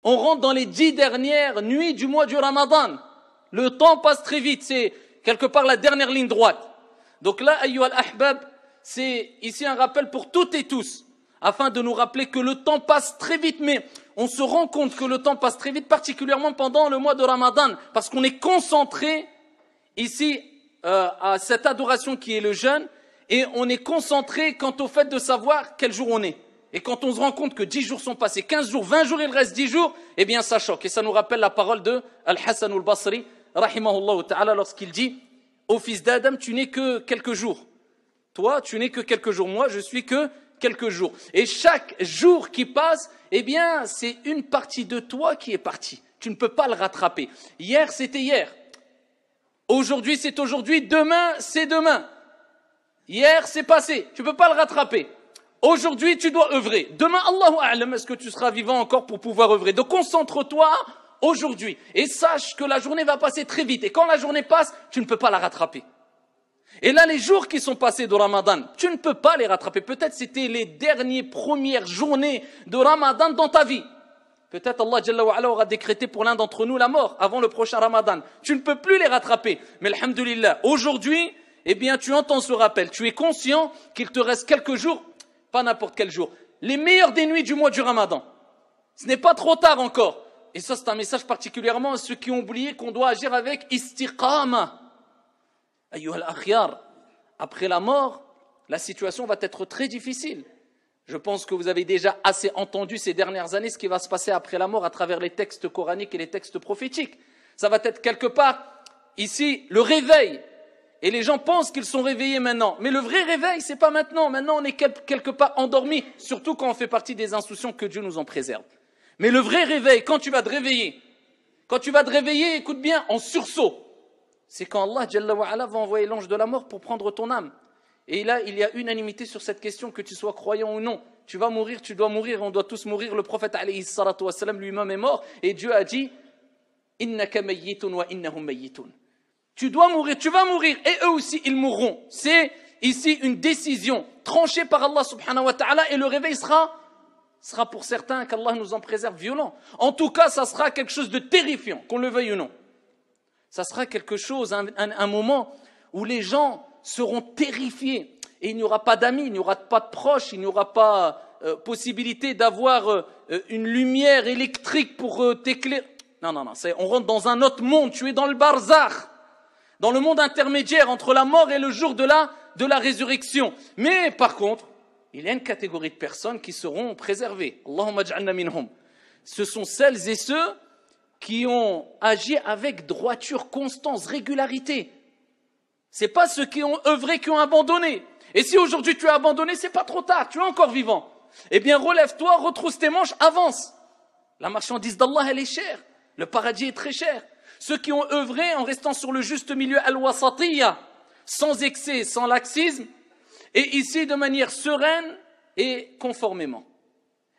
On rentre dans les 10 dernières nuits du mois du Ramadan. Le temps passe très vite, c'est quelque part la dernière ligne droite. Donc là, ayyuhal ahbab, c'est ici un rappel pour toutes et tous, afin de nous rappeler que le temps passe très vite, mais on se rend compte que le temps passe très vite, particulièrement pendant le mois de Ramadan, parce qu'on est concentré ici à cette adoration qui est le jeûne, et on est concentré quant au fait de savoir quel jour on est. Et quand on se rend compte que 10 jours sont passés, 15 jours, 20 jours, il reste 10 jours, eh bien ça choque. Et ça nous rappelle la parole de Al-Hassan al-Basri, rahimahullah ta'ala, lorsqu'il dit « Ô fils d'Adam, tu n'es que quelques jours. Toi, tu n'es que quelques jours. Moi, je suis que quelques jours. » Et chaque jour qui passe, eh bien, c'est une partie de toi qui est partie. Tu ne peux pas le rattraper. Hier, c'était hier. Aujourd'hui, c'est aujourd'hui. Demain, c'est demain. Hier, c'est passé. Tu ne peux pas le rattraper. Aujourd'hui, tu dois œuvrer. Demain, Allahu A'lam, est-ce que tu seras vivant encore pour pouvoir œuvrer? Donc, concentre-toi aujourd'hui. Et sache que la journée va passer très vite. Et quand la journée passe, tu ne peux pas la rattraper. Et là, les jours qui sont passés de Ramadan, tu ne peux pas les rattraper. Peut-être c'était les premières journées de Ramadan dans ta vie. Peut-être Allah Jalla wa Ala aura décrété pour l'un d'entre nous la mort avant le prochain Ramadan. Tu ne peux plus les rattraper. Mais alhamdulillah, aujourd'hui, eh bien, tu entends ce rappel. Tu es conscient qu'il te reste quelques jours, pas n'importe quel jour. Les meilleures des nuits du mois du Ramadan. Ce n'est pas trop tard encore. Et ça, c'est un message particulièrement à ceux qui ont oublié qu'on doit agir avec istiqama. Ayyuhal akhyar, après la mort, la situation va être très difficile. Je pense que vous avez déjà assez entendu ces dernières années ce qui va se passer après la mort à travers les textes coraniques et les textes prophétiques. Ça va être quelque part, ici, le réveil. Et les gens pensent qu'ils sont réveillés maintenant. Mais le vrai réveil, c'est pas maintenant. Maintenant, on est quelque part endormi, surtout quand on fait partie des insouciants, que Dieu nous en préserve. Mais le vrai réveil, quand tu vas te réveiller, écoute bien, en sursaut, c'est quand Allah Jalla wa Ala va envoyer l'ange de la mort pour prendre ton âme. Et là, il y a unanimité sur cette question, que tu sois croyant ou non. Tu vas mourir, tu dois mourir, on doit tous mourir. Le prophète alayhi salatu wassalam lui-même est mort. Et Dieu a dit « Innaka mayyitun wa innahum mayyitun » Tu dois mourir, tu vas mourir. Et eux aussi, ils mourront. C'est ici une décision tranchée par Allah subhanahu wa ta'ala. Et le réveil sera pour certains, qu'Allah nous en préserve, violent. En tout cas, ça sera quelque chose de terrifiant, qu'on le veuille ou non. Ça sera quelque chose, un moment où les gens seront terrifiés. Et il n'y aura pas d'amis, il n'y aura pas de proches, il n'y aura pas possibilité d'avoir une lumière électrique pour t'éclairer. Non, on rentre dans un autre monde, tu es dans le barzakh, dans le monde intermédiaire entre la mort et le jour de la résurrection. Mais par contre, il y a une catégorie de personnes qui seront préservées. Allahumma ja'alna minhum. Ce sont celles et ceux qui ont agi avec droiture, constance, régularité. C'est pas ceux qui ont œuvré, qui ont abandonné. Et si aujourd'hui tu as abandonné, c'est pas trop tard, tu es encore vivant. Eh bien, relève-toi, retrousse tes manches, avance. La marchandise d'Allah, elle est chère. Le paradis est très cher. Ceux qui ont œuvré en restant sur le juste milieu al-wasatiyya, sans excès, sans laxisme, et ici de manière sereine et conformément.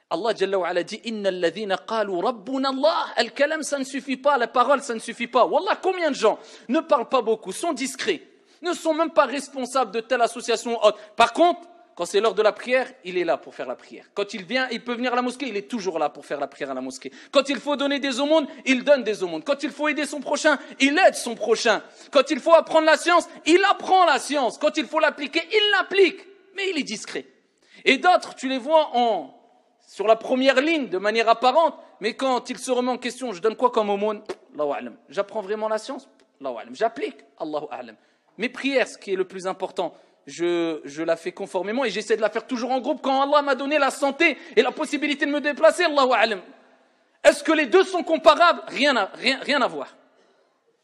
Allah Jalla wa Ala dit innal ladhina qalu rabbuna Allah. Al-kalam, ça ne suffit pas, la parole, ça ne suffit pas. Wallah, combien de gens ne parlent pas beaucoup, sont discrets, ne sont même pas responsables de telle association ou autre. Par contre, quand c'est l'heure de la prière, il est là pour faire la prière. Quand il vient, il peut venir à la mosquée, il est toujours là pour faire la prière à la mosquée. Quand il faut donner des aumônes, il donne des aumônes. Quand il faut aider son prochain, il aide son prochain. Quand il faut apprendre la science, il apprend la science. Quand il faut l'appliquer, il l'applique. Mais il est discret. Et d'autres, tu les vois sur la première ligne, de manière apparente, mais quand il se remet en question, je donne quoi comme aumône? Allahu a'lam. J'apprends vraiment la science? Allahu a'lam. J'applique? Allahu a'lam. Mes prières, ce qui est le plus important, je la fais conformément et j'essaie de la faire toujours en groupe quand Allah m'a donné la santé et la possibilité de me déplacer. Allahu a'lam. Est-ce que les deux sont comparables? Rien à voir.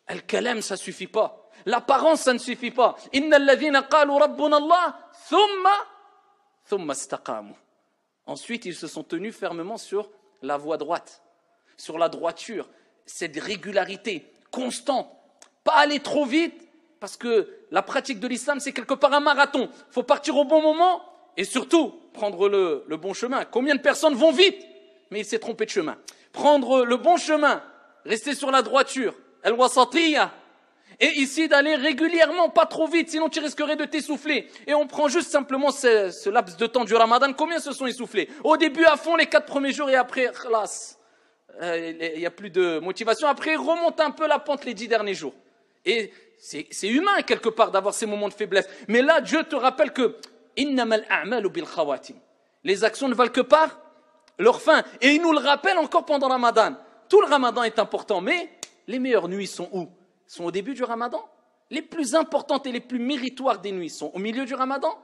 Al-kalam, ça suffit pas. L'apparence, ça ne suffit pas. Innal ladhina qalu rabbuna Allah thumma istaqamu. Ensuite, ils se sont tenus fermement sur la voie droite, sur la droiture, cette régularité constante. Pas aller trop vite, parce que la pratique de l'islam, c'est quelque part un marathon. Il faut partir au bon moment et surtout prendre le bon chemin. Combien de personnes vont vite, mais il s'est trompé de chemin. Prendre le bon chemin, rester sur la droiture, al-wasatiyya, et ici d'aller régulièrement, pas trop vite, sinon tu risquerais de t'essouffler. Et on prend juste simplement ce laps de temps du Ramadan. Combien se sont essoufflés? Au début à fond les 4 premiers jours et après, khalas, il n'y a plus de motivation. Après, il remonte un peu la pente les 10 derniers jours. Et c'est humain quelque part d'avoir ces moments de faiblesse. Mais là, Dieu te rappelle que innamal a'malu bil khawatim. Les actions ne valent que par leur fin. Et il nous le rappelle encore pendant Ramadan. Tout le Ramadan est important, mais les meilleures nuits sont où? Sont au début du Ramadan? Les plus importantes et les plus méritoires des nuits sont au milieu du Ramadan?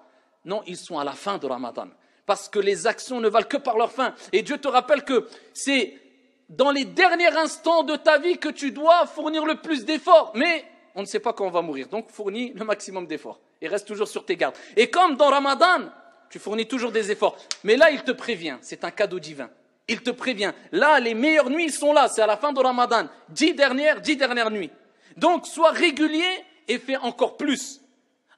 Non, ils sont à la fin de Ramadan. Parce que les actions ne valent que par leur fin. Et Dieu te rappelle que c'est dans les derniers instants de ta vie que tu dois fournir le plus d'efforts. Mais on ne sait pas quand on va mourir. Donc fournis le maximum d'efforts. Et reste toujours sur tes gardes. Et comme dans Ramadan, tu fournis toujours des efforts. Mais là, il te prévient. C'est un cadeau divin. Il te prévient. Là, les meilleures nuits sont là. C'est à la fin de Ramadan. 10 dernières nuits. Donc, sois régulier et fais encore plus.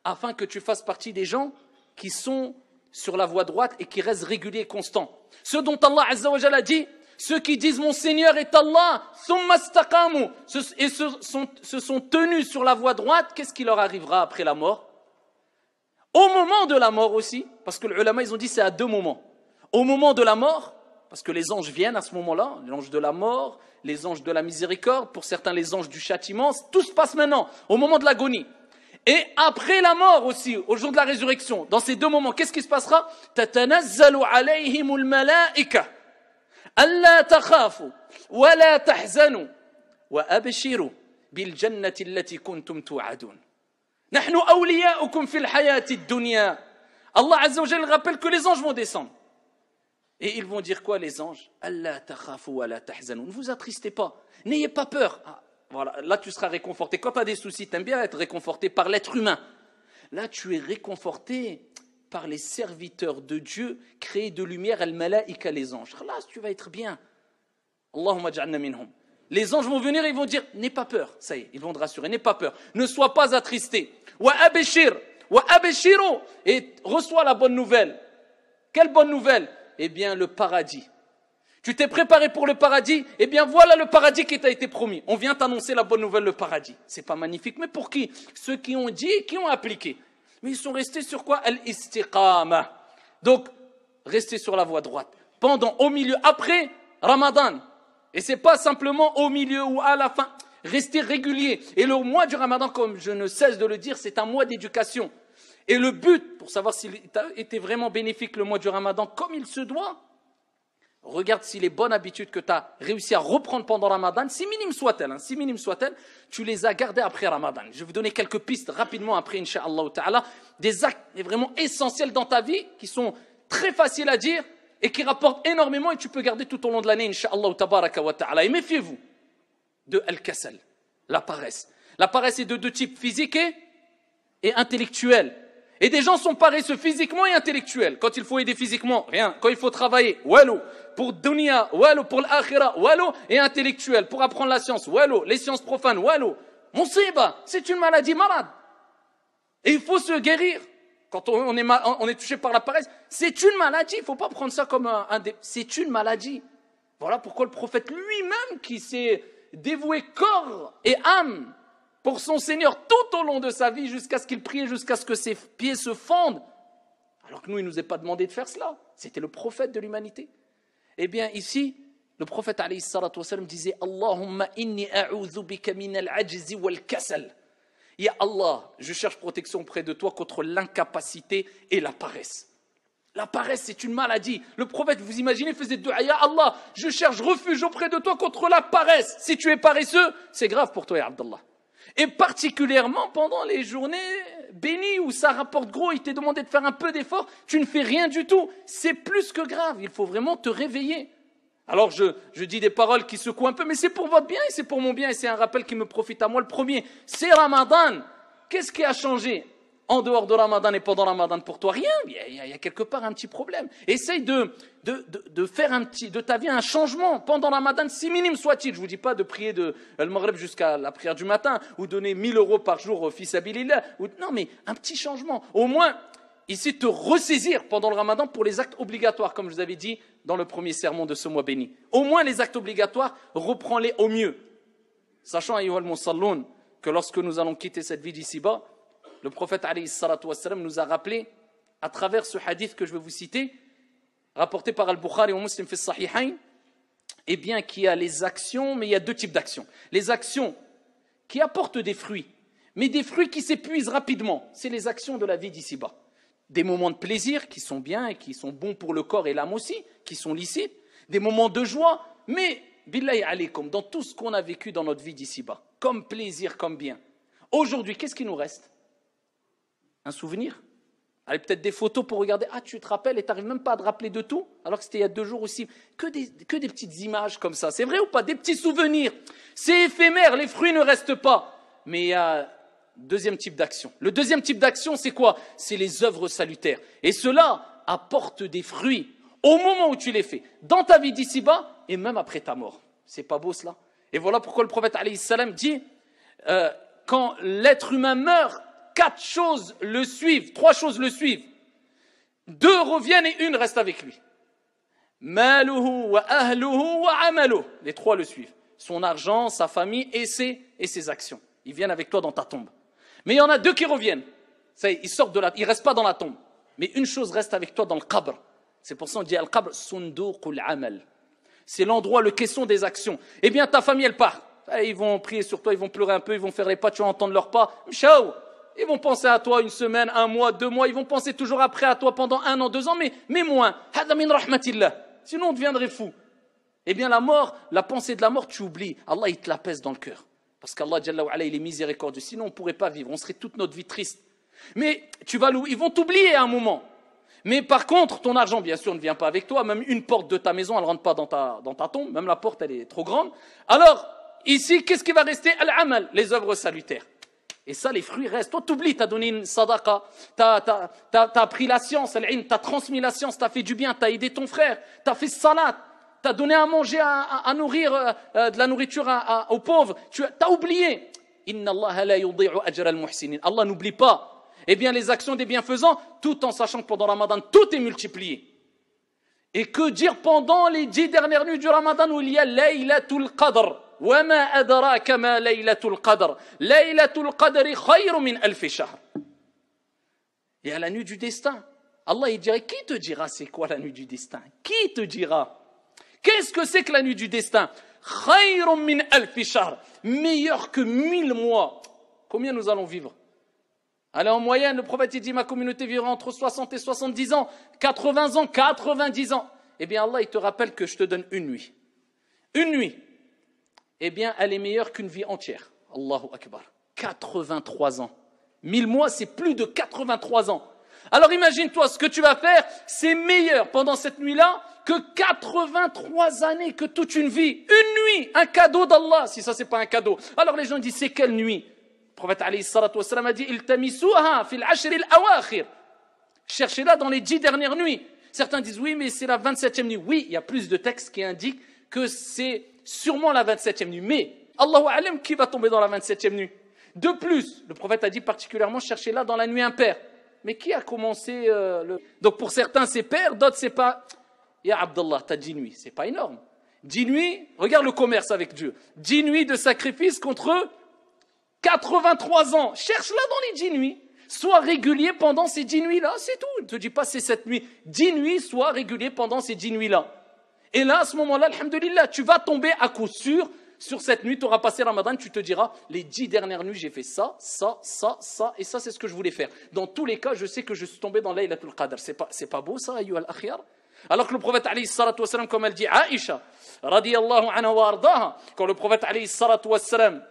Afin que tu fasses partie des gens qui sont sur la voie droite et qui restent réguliers et constants. Ceux dont Allah Azza wa Jalla a dit, ceux qui disent mon Seigneur est Allah, thumma istaqamu, et se sont tenus sur la voie droite, qu'est-ce qui leur arrivera après la mort? Au moment de la mort aussi, parce que les ulama ils ont dit c'est à deux moments. Au moment de la mort, parce que les anges viennent à ce moment-là, l'ange de la mort, les anges de la miséricorde, pour certains les anges du châtiment, tout se passe maintenant, au moment de l'agonie. Et après la mort aussi, au jour de la résurrection, dans ces deux moments, qu'est-ce qui se passera? Tatanazzalu alayhimul malaika alla takhafu wa la tahzanu wa abshiru bil jannati allati kuntum tu'adun. Nahnu awliya'ukum fil hayati ad-dunya. Allah Azza wa Jalla rappelle que les anges vont descendre. Et ils vont dire quoi les anges? Alla takhafu wa la tahzanu. Ne vous attristez pas, n'ayez pas peur. Voilà, là tu seras réconforté. Quand tu as des soucis, tu aimes bien être réconforté par l'être humain. Là tu es réconforté par les serviteurs de Dieu créés de lumière, al-malaïka, les anges. Là tu vas être bien. Allahumma ja'alna minhum. Les anges vont venir et ils vont dire n'aie pas peur. Ça y est, ils vont te rassurer, n'aie pas peur. Ne sois pas attristé. Wa abshir, wa abshiru, et reçois la bonne nouvelle. Quelle bonne nouvelle? Eh bien le paradis. Tu t'es préparé pour le paradis? Eh bien, voilà le paradis qui t'a été promis. On vient t'annoncer la bonne nouvelle, le paradis. C'est pas magnifique, mais pour qui? Ceux qui ont dit et qui ont appliqué. Mais ils sont restés sur quoi? Al-istiqama. Donc, rester sur la voie droite. Pendant, au milieu, après Ramadan. Et c'est pas simplement au milieu ou à la fin. Rester régulier. Et le mois du Ramadan, comme je ne cesse de le dire, c'est un mois d'éducation. Et le but, pour savoir s'il a été vraiment bénéfique le mois du Ramadan, comme il se doit, regarde si les bonnes habitudes que tu as réussi à reprendre pendant Ramadan, si minimes soient-elles, tu les as gardées après Ramadan. Je vais vous donner quelques pistes rapidement après, Inch'Allah ta'ala, des actes vraiment essentiels dans ta vie qui sont très faciles à dire et qui rapportent énormément et tu peux garder tout au long de l'année, Inch'Allah tabaraka wa ta'ala. Et méfiez-vous de al-kasal, la paresse. La paresse est de deux types, physique et intellectuel. Et des gens sont paresseux physiquement et intellectuels. Quand il faut aider physiquement, rien. Quand il faut travailler, walou. Pour dunya, walou. Pour l'akhira, walou. Et intellectuel. Pour apprendre la science, walou. Les sciences profanes, walou. Musiba, c'est une maladie malade. Et il faut se guérir. Quand on est touché par la paresse, c'est une maladie. Il ne faut pas prendre ça comme c'est une maladie. Voilà pourquoi le prophète lui-même, qui s'est dévoué corps et âme pour son Seigneur tout au long de sa vie, jusqu'à ce qu'il prie, jusqu'à ce que ses pieds se fondent. Alors que nous, il ne nous est pas demandé de faire cela. C'était le prophète de l'humanité. Eh bien, ici, le prophète alayhi salatu wassalam disait « Allahumma inni a'udhu bika min al-ajzi wal-kasal » Ya Allah, je cherche protection auprès de toi contre l'incapacité et la paresse. La paresse, c'est une maladie. Le prophète, vous imaginez, faisait dua. Ya Allah, je cherche refuge auprès de toi contre la paresse. Si tu es paresseux, c'est grave pour toi, ya Abdallah. Et particulièrement pendant les journées bénies où ça rapporte gros, il t'est demandé de faire un peu d'effort, tu ne fais rien du tout. C'est plus que grave, il faut vraiment te réveiller. Alors je dis des paroles qui secouent un peu, mais c'est pour votre bien et c'est pour mon bien et c'est un rappel qui me profite à moi. Le premier, c'est Ramadan. Qu'est-ce qui a changé en dehors de Ramadan et pendant Ramadan pour toi? Rien, il y a quelque part un petit problème. Essaye de faire de ta vie un changement pendant Ramadan, si minime soit-il. Je ne vous dis pas de prier de Al-Maghrib jusqu'à la prière du matin ou donner 1000 € par jour au fils Abilillah. Non, mais un petit changement. Au moins, ici, te ressaisir pendant le Ramadan pour les actes obligatoires, comme je vous avais dit dans le premier sermon de ce mois béni. Au moins, les actes obligatoires, reprends-les au mieux. Sachant, ayyuhal musalloun, que lorsque nous allons quitter cette vie d'ici-bas, le prophète alayhi salatu wassalam nous a rappelé, à travers ce hadith que je vais vous citer, rapporté par Al-Bukhari et Muslim fi Sahihayn, eh bien, qu'il y a les actions, mais il y a deux types d'actions. Les actions qui apportent des fruits, mais des fruits qui s'épuisent rapidement. C'est les actions de la vie d'ici-bas. Des moments de plaisir qui sont bien et qui sont bons pour le corps et l'âme aussi, qui sont licites. Des moments de joie, mais, billahi alaykum, dans tout ce qu'on a vécu dans notre vie d'ici-bas, comme plaisir, comme bien. Aujourd'hui, qu'est-ce qui nous reste? Un souvenir? Allez, peut-être des photos pour regarder. Ah, tu te rappelles et tu n'arrives même pas à te rappeler de tout, alors que c'était il y a 2 jours aussi. Que des petites images comme ça. C'est vrai ou pas? Des petits souvenirs. C'est éphémère, les fruits ne restent pas. Mais il y a deuxième type d'action. Le deuxième type d'action, c'est quoi? C'est les œuvres salutaires. Et cela apporte des fruits au moment où tu les fais, dans ta vie d'ici-bas et même après ta mort. C'est pas beau cela? Et voilà pourquoi le prophète alayhi salam dit quand l'être humain meurt, 4 choses le suivent, 3 choses le suivent. 2 reviennent et 1 reste avec lui. Maluhu wa ahluhu wa amaluhu. Les 3 le suivent. Son argent, sa famille et ses actions. Ils viennent avec toi dans ta tombe. Mais il y en a 2 qui reviennent. Ça y est, ils restent pas dans la tombe. Mais une chose reste avec toi dans le qabr. C'est pour ça qu'on dit al-qabr sunduqul amal. C'est l'endroit, le caisson des actions. Eh bien, ta famille, elle part. Ils vont prier sur toi, ils vont pleurer un peu, ils vont faire les pas, tu vas entendre leurs pas. Mchaou. Ils vont penser à toi 1 semaine, 1 mois, 2 mois. Ils vont penser toujours après à toi pendant 1 an, 2 ans, mais moins. Hada min rahmatillah. Sinon, on deviendrait fou. Eh bien, la mort, la pensée de la mort, tu oublies. Allah, il te l'apaise dans le cœur. Parce qu'Allah, Jalla wa ala, il est miséricordieux. Sinon, on ne pourrait pas vivre. On serait toute notre vie triste. Mais ils vont t'oublier à un moment. Mais par contre, ton argent, bien sûr, ne vient pas avec toi. Même une porte de ta maison, elle ne rentre pas dans ta tombe. Même la porte, elle est trop grande. Alors, ici, qu'est-ce qui va rester? Al-amal, les œuvres salutaires. Et ça, les fruits restent. Toi, t'oublies, t'as donné une sadaqa, t'as pris la science, t'as transmis la science, t'as fait du bien, t'as aidé ton frère, t'as fait salat, t'as donné à manger, à nourrir, de la nourriture aux pauvres. T'as oublié. Inna Allah la yudi'u ajra al-muhsinin. Allah n'oublie pas. Eh bien, les actions des bienfaisants, tout en sachant que pendant Ramadan, tout est multiplié. Et que dire pendant les 10 dernières nuits du Ramadan où il y a Laylatul Qadr? وما أدراك ما ليلة القدر ليلة القدر خير من ألف شهر. Et à la nuit du destin, Allah il dirait, qui te dira c'est quoi la nuit du destin? Qui te dira? Qu'est-ce que c'est que la nuit du destin? خير من ألف شهر, meilleur que 1000 mois. Combien nous allons vivre? Allez, en moyenne, le prophète dit, ma communauté vivra entre 60 et 70 ans, 80 ans, 90 ans. Eh bien, Allah, il te rappelle que je te donne une nuit. Une nuit. Eh bien, elle est meilleure qu'une vie entière. Allahu Akbar. 83 ans. 1000 mois, c'est plus de 83 ans. Alors imagine-toi, ce que tu vas faire, c'est meilleur pendant cette nuit-là que 83 années, que toute une vie. Une nuit, un cadeau d'Allah, si ça, c'est pas un cadeau. Alors les gens disent, c'est quelle nuit? Le prophète alayhi salatu wassalam a dit, iltamisuha fil ashr al-awakhir. Cherchez-la dans les 10 dernières nuits. Certains disent, oui, mais c'est la 27e nuit. Oui, il y a plus de textes qui indiquent que c'est sûrement la 27e nuit. Mais, Allahu alam, qui va tomber dans la 27e nuit? De plus, le prophète a dit particulièrement, cherchez-la dans la nuit impaire. Mais qui a commencé Donc pour certains c'est pair, d'autres c'est pas. Ya Abdallah, t'as 10 nuits, c'est pas énorme. 10 nuits, regarde le commerce avec Dieu. 10 nuits de sacrifice contre 83 ans. Cherche-la dans les 10 nuits. Sois régulier pendant ces 10 nuits-là, c'est tout. Ne te dis pas c'est cette nuit. 10 nuits, sois régulier pendant ces 10 nuits-là. Et là, à ce moment-là, alhamdoulilah, tu vas tomber à coup sûr sur cette nuit, tu auras passé Ramadan, tu te diras, les 10 dernières nuits, j'ai fait ça, ça, ça, ça, et ça, c'est ce que je voulais faire. Dans tous les cas, je sais que je suis tombé dans Laylatul Qadr. C'est pas beau ça, ayyuha al-akhyar? Alors que le prophète, alayhi salatu wassalam, comme elle dit Aïcha, radiyallahu anha wa ardaha, quand le prophète, alayhi salatu wassalam,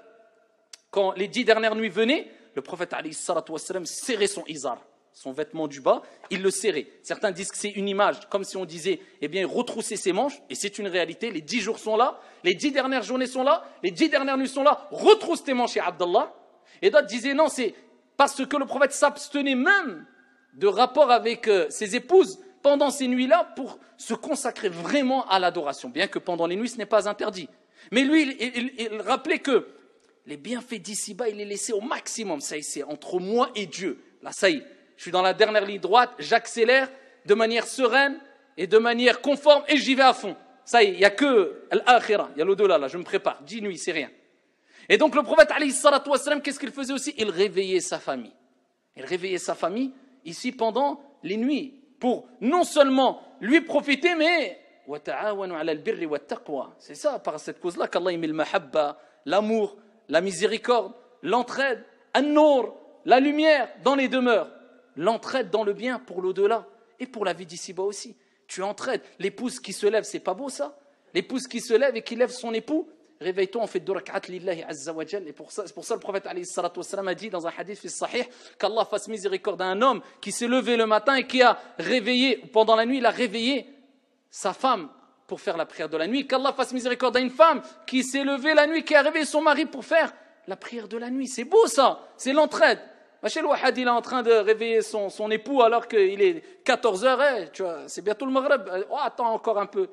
quand les 10 dernières nuits venaient, le prophète, alayhi salatu wassalam, serrait son izar, son vêtement du bas, il le serrait. Certains disent que c'est une image, comme si on disait, eh bien, retrousser ses manches, et c'est une réalité, les 10 jours sont là, les 10 dernières journées sont là, les 10 dernières nuits sont là, retrousse tes manches, ya Abdallah. Et d'autres disaient, non, c'est parce que le prophète s'abstenait même de rapport avec ses épouses pendant ces nuits-là pour se consacrer vraiment à l'adoration, bien que pendant les nuits, ce n'est pas interdit. Mais lui, il rappelait que les bienfaits d'ici-bas, il les laissait au maximum. Ça y est, c'est entre moi et Dieu. Là, ça y est. Je suis dans la dernière ligne droite, j'accélère de manière sereine et de manière conforme et j'y vais à fond. Ça y est, il n'y a que l'akhira, il y a l'au-delà, là, je me prépare. 10 nuits, c'est rien. Et donc le prophète, alayhi salatu wassalam, qu'est-ce qu'il faisait aussi? Il réveillait sa famille. Il réveillait sa famille ici pendant les nuits pour non seulement lui profiter, mais C'est ça, par cette cause-là qu'Allah met le mahabba, l'amour, la miséricorde, l'entraide, an-nour, la lumière dans les demeures. L'entraide dans le bien pour l'au-delà et pour la vie d'ici-bas aussi. Tu entraides. L'épouse qui se lève, c'est pas beau ça? L'épouse qui se lève et qui lève son époux, réveille-toi, on fait 2 rak'at lillahi azza wa jal. Et c'est pour ça le prophète alayhi salatu wassalam a dit dans un hadith fi sahih qu'Allah fasse miséricorde à un homme qui s'est levé le matin et qui a réveillé, pendant la nuit, il a réveillé sa femme pour faire la prière de la nuit. Qu'Allah fasse miséricorde à une femme qui s'est levée la nuit, qui a réveillé son mari pour faire la prière de la nuit. C'est beau ça, c'est l'entraide. Machel Wahad, il est en train de réveiller son époux alors qu'il est 14h, tu vois, c'est bientôt le Maghreb. Oh, attends encore un peu.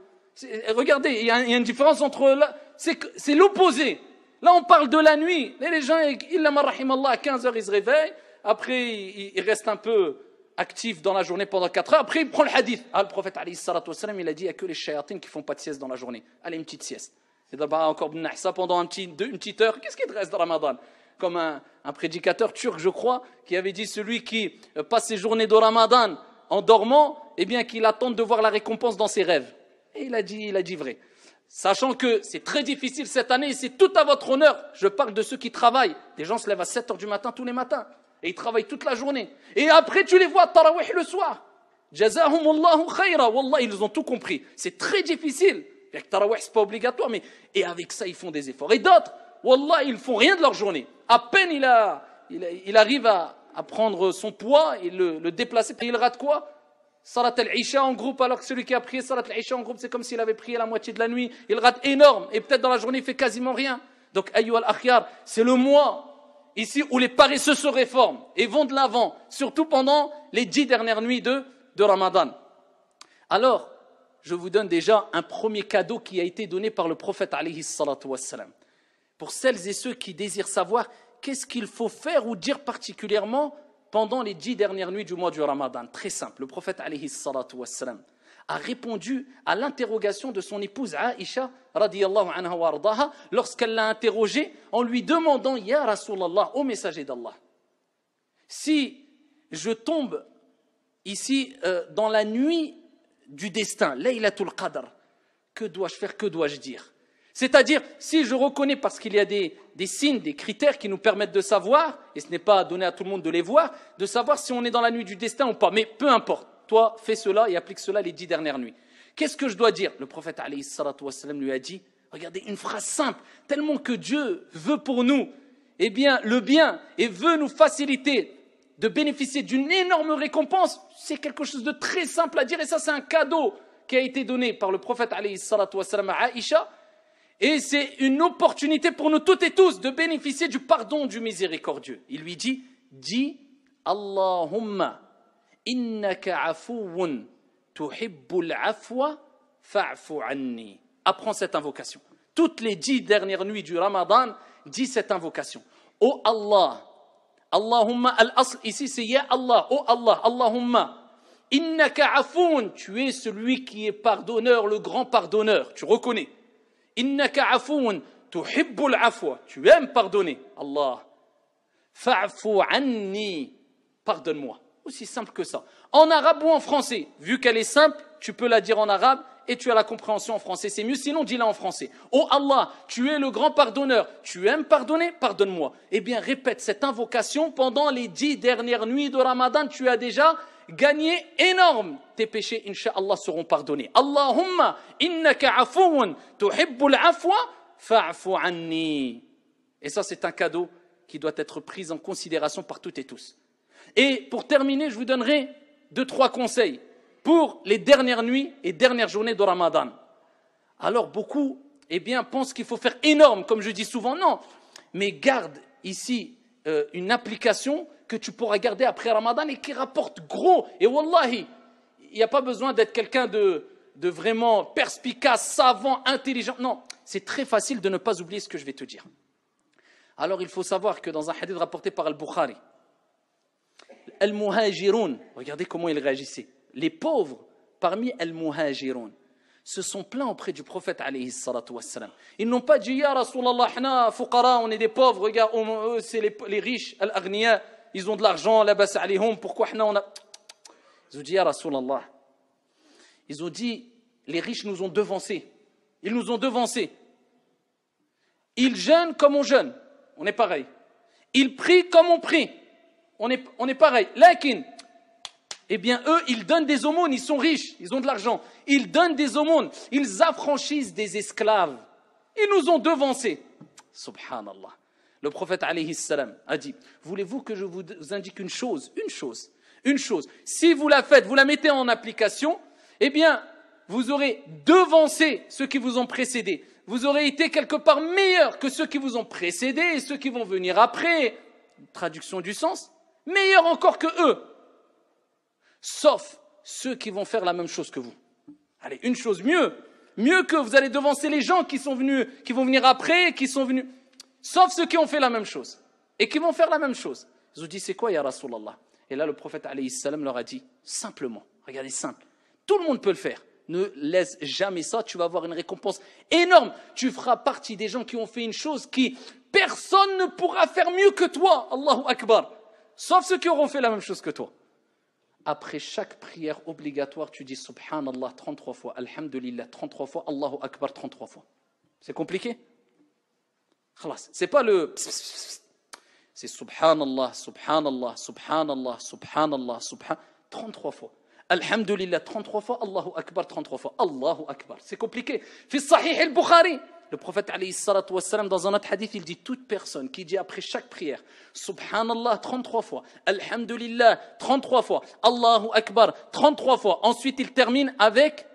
Regardez, il y a une différence entre là, c'est l'opposé. Là, on parle de la nuit. Et les gens, illa ma rahimallah, à 15h, ils se réveillent. Après, ils restent un peu actifs dans la journée pendant 4 heures. Après, il prend le hadith. Ah, le prophète, alayhi salatu wassalam, il a dit, il n'y a que les shayatines qui ne font pas de sieste dans la journée. Allez, une petite sieste. Et d'abord, encore ça pendant une petite heure. Qu'est-ce qui te reste de Ramadan? Comme un prédicateur turc, je crois, qui avait dit, celui qui passe ses journées de Ramadan en dormant, eh bien, qu'il attende de voir la récompense dans ses rêves. Et il a dit vrai. Sachant que c'est très difficile cette année, et c'est tout à votre honneur. Je parle de ceux qui travaillent. Des gens se lèvent à 7h du matin tous les matins. Et ils travaillent toute la journée. Et après, tu les vois à Tarawih le soir. Jazahumullahu khayra. Wallah, ils ont tout compris. C'est très difficile. Tarawih, c'est pas obligatoire, mais et avec ça, ils font des efforts. Et d'autres, wallah, ils font rien de leur journée. À peine il arrive à prendre son poids et le déplacer. Et il rate quoi? Salat al-Isha en groupe, alors que celui qui a prié Salat al-Isha en groupe, c'est comme s'il avait prié la moitié de la nuit. Il rate énorme. Et peut-être dans la journée, il fait quasiment rien. Donc, ayyuha al-akhyar, c'est le mois ici où les paresseux se réforment et vont de l'avant, surtout pendant les 10 dernières nuits de Ramadan. Alors, je vous donne déjà un premier cadeau qui a été donné par le prophète alayhi salatu wassalam. Pour celles et ceux qui désirent savoir qu'est-ce qu'il faut faire ou dire particulièrement pendant les 10 dernières nuits du mois du Ramadan. Très simple, le prophète alayhi salatu wassalam a répondu à l'interrogation de son épouse Aïcha radiyallahu anha wa ardaha lorsqu'elle l'a interrogé en lui demandant, Ya Rasulallah, ô messager d'Allah, si je tombe ici dans la nuit du destin, Laylatul Qadr, que dois-je faire, que dois-je dire? C'est-à-dire, si je reconnais, parce qu'il y a des signes, des critères qui nous permettent de savoir, et ce n'est pas donné à tout le monde de les voir, de savoir si on est dans la nuit du destin ou pas. Mais peu importe, toi, fais cela et applique cela les 10 dernières nuits. Qu'est-ce que je dois dire? Le prophète alayhi salatu wassalam lui a dit, regardez, une phrase simple, tellement que Dieu veut pour nous, eh bien, le bien, et veut nous faciliter de bénéficier d'une énorme récompense, c'est quelque chose de très simple à dire, et ça, c'est un cadeau qui a été donné par le prophète alayhi salatu wassalam à Aïcha. Et c'est une opportunité pour nous toutes et tous de bénéficier du pardon du miséricordieux. Il lui dit, dis Allahumma innaka afuwun tuhibbul afwa fa'fu anni. Apprends cette invocation. Toutes les 10 dernières nuits du Ramadan, dis cette invocation. Oh Allah, Allahumma al-asl, ici c'est Ya Allah, oh Allah, Allahumma innaka afuwun, tu es celui qui est pardonneur, le grand pardonneur, tu reconnais. Innaka afoun tuhibbul afwa, tu aimes pardonner. Allah. Fa'fu anni, pardonne-moi. Aussi simple que ça. En arabe ou en français, vu qu'elle est simple, tu peux la dire en arabe et tu as la compréhension en français. C'est mieux, sinon dis-la en français. Oh Allah, tu es le grand pardonneur. Tu aimes pardonner, pardonne-moi. Eh bien, répète cette invocation pendant les 10 dernières nuits de Ramadan. Tu as déjà gagné énorme. Tes péchés, incha'Allah, seront pardonnés. Allahumma innaka afoun tuhibbul afwa fa'fu anni. Et ça, c'est un cadeau qui doit être pris en considération par toutes et tous. Et pour terminer, je vous donnerai 2-3 conseils pour les dernières nuits et dernières journées de Ramadan. Alors, beaucoup, eh bien, pensent qu'il faut faire énorme, comme je dis souvent. Non, mais garde ici une application que tu pourras garder après Ramadan et qui rapporte gros. Et wallahi, il n'y a pas besoin d'être quelqu'un de vraiment perspicace, savant, intelligent. Non, c'est très facile de ne pas oublier ce que je vais te dire. Alors, il faut savoir que dans un hadith rapporté par Al-Bukhari, Al-Muhajiroun, regardez comment il réagissait. Les pauvres parmi Al-Muhajiroun se sont plaints auprès du prophète alayhi salatu wassalam. Ils n'ont pas dit Ya Rasulallah, hna fuqara, on est des pauvres, regarde, c'est les riches, Al-Aghniya, ils ont de l'argent, la bas alayhum, pourquoi hna on a. Ils ont dit Ya Rasulallah. Ils ont dit les riches nous ont devancés. Ils nous ont devancés. Ils jeûnent comme on jeûne. On est pareil. Ils prient comme on prie. On est pareil. Lakin, eh bien, eux, ils donnent des aumônes. Ils sont riches. Ils ont de l'argent. Ils donnent des aumônes. Ils affranchissent des esclaves. Ils nous ont devancés. Subhanallah. Le prophète alayhi salam a dit, voulez-vous que je vous indique une chose? Si vous la faites, vous la mettez en application, eh bien, vous aurez devancé ceux qui vous ont précédés. Vous aurez été quelque part meilleur que ceux qui vous ont précédés et ceux qui vont venir après. Traduction du sens. Meilleur encore que eux. Sauf ceux qui vont faire la même chose que vous. Allez, une chose mieux. Mieux que vous allez devancer les gens qui vont venir après, qui sont venus. Sauf ceux qui ont fait la même chose. Et qui vont faire la même chose. Ils ont dit, c'est quoi, ya Rasulallah? Et là, le prophète alayhi salam leur a dit, simplement, regardez, simple. Tout le monde peut le faire. Ne laisse jamais ça, tu vas avoir une récompense énorme. Tu feras partie des gens qui ont fait une chose qui, personne ne pourra faire mieux que toi. Allahu Akbar. Sauf ceux qui auront fait la même chose que toi. Après chaque prière obligatoire, tu dis Subhanallah 33 fois, Alhamdulillah 33 fois, Allahu Akbar 33 fois. C'est compliqué? C'est pas le... C'est Subhanallah, Subhanallah, Subhanallah, Subhanallah, Subhanallah, 33 fois. Alhamdulillah 33 fois, Allahu Akbar 33 fois. Allahu Akbar. C'est compliqué. Fi Sahih al-Bukhari, le prophète alayhi salatu wassalam, dans un autre hadith, il dit toute personne qui dit après chaque prière Subhanallah 33 fois, Alhamdulillah 33 fois, Allahu Akbar 33 fois. Ensuite, il termine avec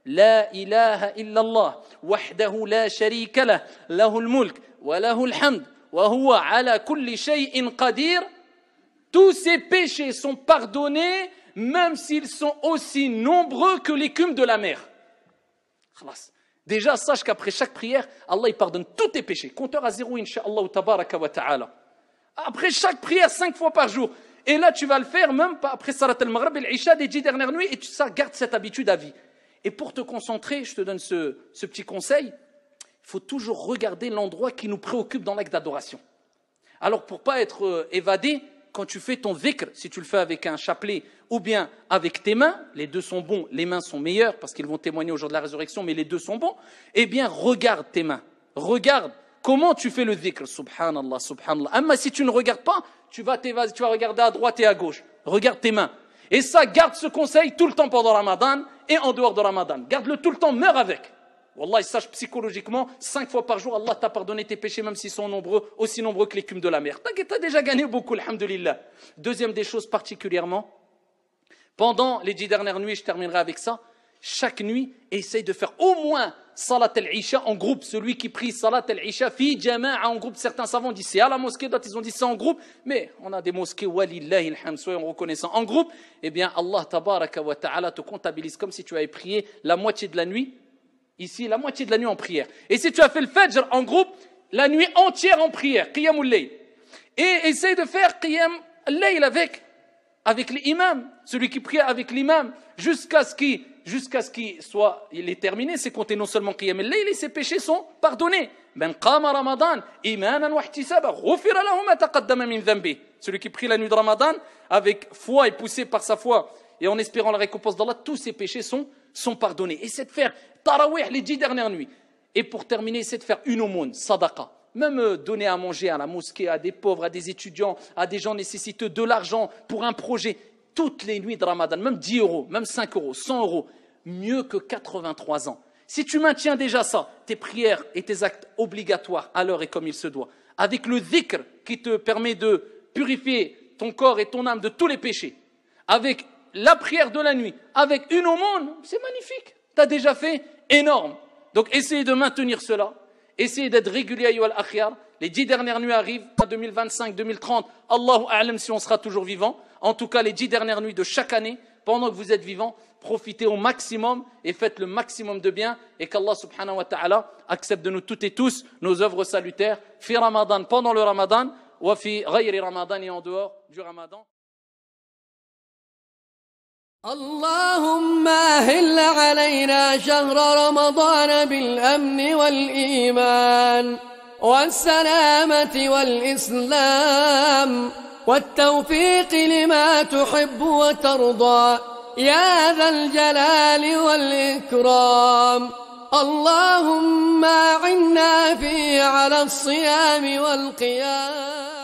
La ilaha illallah, wahdahu la sharika lah, lahul mulk, wa lahul hamd, wa huwa ala kulli shay'in qadir. Tous ces péchés sont pardonnés, même s'ils sont aussi nombreux que l'écume de la mer. Déjà, sache qu'après chaque prière, Allah il pardonne tous tes péchés. Compteur à zéro, incha'Allah, tabaraka wa ta'ala. Après chaque prière, 5 fois par jour. Et là, tu vas le faire même pas après Salat al-Maghrib et l'Isha des 10 dernières nuits, et ça garde cette habitude à vie. Et pour te concentrer, je te donne ce petit conseil, il faut toujours regarder l'endroit qui nous préoccupe dans l'acte d'adoration. Alors, pour ne pas être évadé, quand tu fais ton dhikr, si tu le fais avec un chapelet ou bien avec tes mains, les deux sont bons, les mains sont meilleures parce qu'ils vont témoigner au jour de la résurrection, mais les deux sont bons, eh bien regarde tes mains, regarde comment tu fais le dhikr, subhanallah, subhanallah. Mais si tu ne regardes pas, tu vas regarder à droite et à gauche, regarde tes mains. Et ça, garde ce conseil tout le temps pendant Ramadan et en dehors de Ramadan. Garde-le tout le temps, meurs avec. Wallah, sache psychologiquement, 5 fois par jour, Allah t'a pardonné tes péchés, même s'ils sont nombreux, aussi nombreux que l'écume de la mer. T'inquiète, t'as déjà gagné beaucoup, alhamdulillah. Deuxième des choses particulièrement, pendant les 10 dernières nuits, je terminerai avec ça, chaque nuit, essaye de faire au moins Salat al-Isha en groupe. Celui qui prie Salat al-Isha, fi jama'a en groupe. Certains savants disent c'est à la mosquée, d'autres ils ont dit ça en groupe. Mais on a des mosquées, walillahi alhamd, soyons reconnaissants, en groupe. Eh bien, Allah tabaraka wa ta'ala te comptabilise comme si tu avais prié la moitié de la nuit. Ici, la moitié de la nuit en prière. Et si tu as fait le Fajr en groupe, la nuit entière en prière, Qiyamul Layl. Et essaye de faire Qiyam al-Layl avec l'imam, celui qui prie avec l'imam, jusqu'à ce qu'il soit, il est terminé, c'est compter non seulement Qiyam al-Layl, et ses péchés sont pardonnés. Man qama Ramadan, imanan wa ihtisaba, ghufira lahu ma taqaddama min dhanbi. Celui qui prie la nuit de Ramadan, avec foi et poussé par sa foi, et en espérant la récompense d'Allah, tous ses péchés sont pardonnés. Essaie de faire tarawih les 10 dernières nuits. Et pour terminer, essaie de faire une aumône, sadaqa. Même donner à manger à la mosquée, à des pauvres, à des étudiants, à des gens nécessiteux, de l'argent pour un projet. Toutes les nuits de Ramadan, même 10 euros, même 5 euros, 100 euros, mieux que 83 ans. Si tu maintiens déjà ça, tes prières et tes actes obligatoires à l'heure et comme il se doit, avec le dhikr qui te permet de purifier ton corps et ton âme de tous les péchés, avec la prière de la nuit, avec une aumône, c'est magnifique. Tu as déjà fait énorme. Donc essayez de maintenir cela. Essayez d'être régulier, ayyuhal akhyar. Les 10 dernières nuits arrivent, en 2025, 2030. Allahu a'lam si on sera toujours vivant. En tout cas, les 10 dernières nuits de chaque année, pendant que vous êtes vivant, profitez au maximum et faites le maximum de bien. Et qu'Allah subhanahu wa ta'ala accepte de nous toutes et tous nos œuvres salutaires. Fi Ramadan, pendant le Ramadan, wa fi ghayri Ramadan et en dehors du Ramadan. اللهم أهل علينا شهر رمضان بالأمن والإيمان والسلامة والإسلام والتوفيق لما تحب وترضى يا ذا الجلال والإكرام. اللهم أعنا فيه على الصيام والقيام.